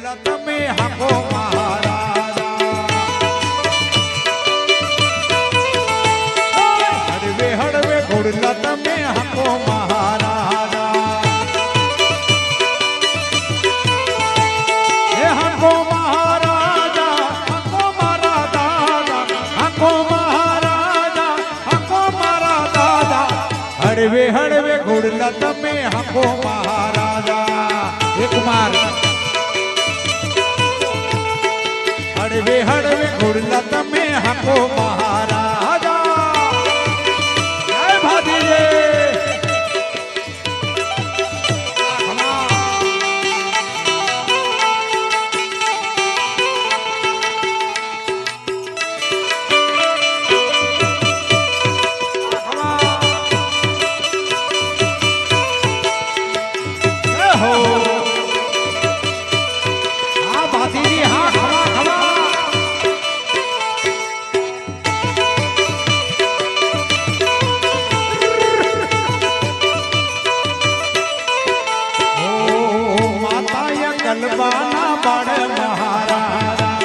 ઘોડલા તમે હાકો મહારાજા હળવે હળવે ઘોડલા તમે હાકો મહારાજા હે હાકો મહારાજા હાકો મારા દાદા હાકો મહારાજા હાકો મારા દાદા હળવે હળવે ઘોડલા તમે હાકો મહારાજા એક માર હળવે હળવે ઘોડલા તમે હાકો મહારાજા જય ભાતીજે કલબાના બાળ મહારાજા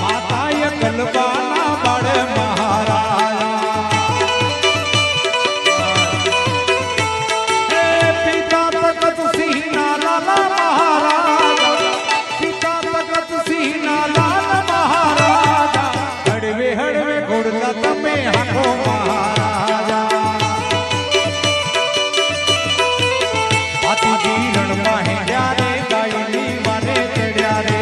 માતાએ કલબાના બાળ મહારાજા હે પિતા તખત સિંહના લાલા મહારાજા પિતા તખત સિંહના લાલા મહારાજા હળવે હળવે ઘોડલા તમે હાકો મહારાજા રણમાં હેડ્યા રે ગાયની વાને ચડ્યા રે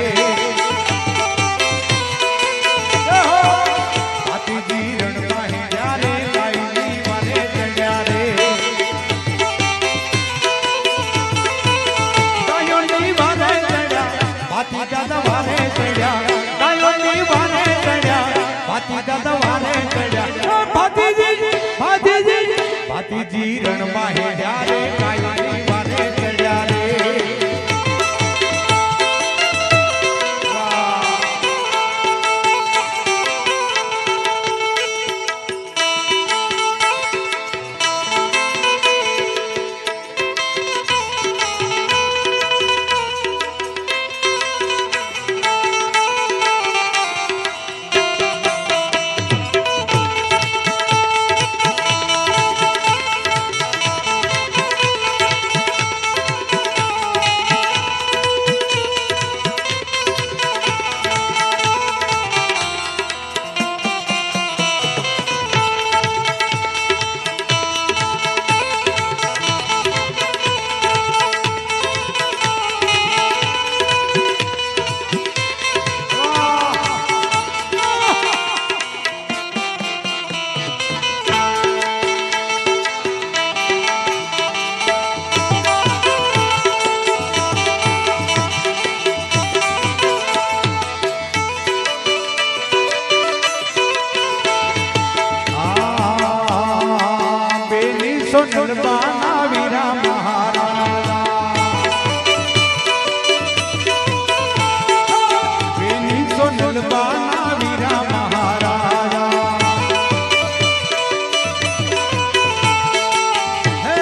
હાથીજી રણમાં હેડ્યા રે ગાયની વાને ચડ્યા રે ગાયોની વાને ચડ્યા હાથી દાદા વાને ચડ્યા ગાયોની વાને ચડ્યા હાથી દાદા વાને ચડ્યા હાથીજી હાથીજી હાથીજી રણમાં હેડ્યા રે ગાયની વાને ચડ્યા રે સોનલબાના વીરા મહારાજા બેની સોનલબાના વીરા મહારાજા હે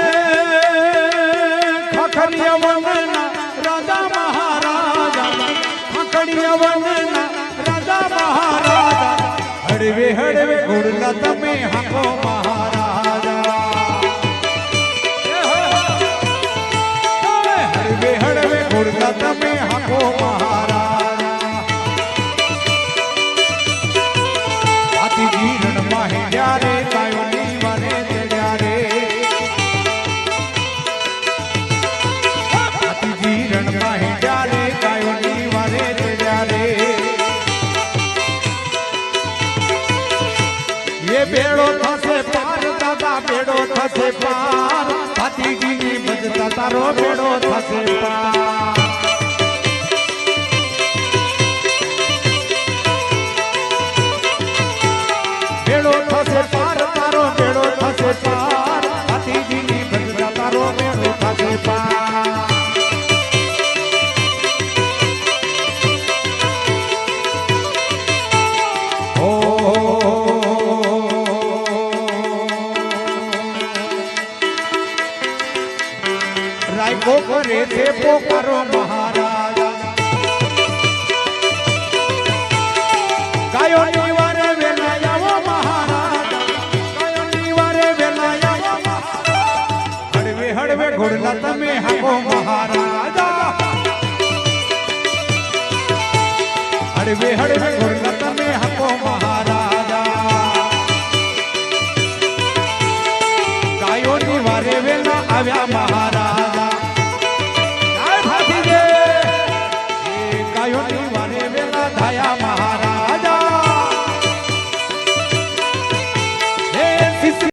ખખરિયા વનના રાજા મહારાજા ખખરિયા વનના રાજા મહારાજા હળવે હળવે ઘોડલા તમે હાકો મહારાજા હળવે ઘોડલા તમે હાકો મહારાજા હાથીજી રણમાં હેડ્યા રે ગાયોની વાને ચડ્યા રે હાથીજી રણમાં હેડ્યા રે ગાયોની વાને ચડ્યા રે એ બેડો થશે પાર દાદા બેડો થશે પાર હાથીજીની ભજતા તારો બેડો થશે પાર બેડો થશે પાર તારો બેડો થશે પાર હાથીજીની ભજતા તારો બેડો થશે પાર રાયકો કરે છે પોકારો મહારાજ ગાયો નિવારે વેલા આવો મહારાજ ગાયો નિવારે વેલા આવો મહારાજ હળવે હળવે ઘોડલા તમે હાકો મહારાજ હળવે હળવે ઘોડલા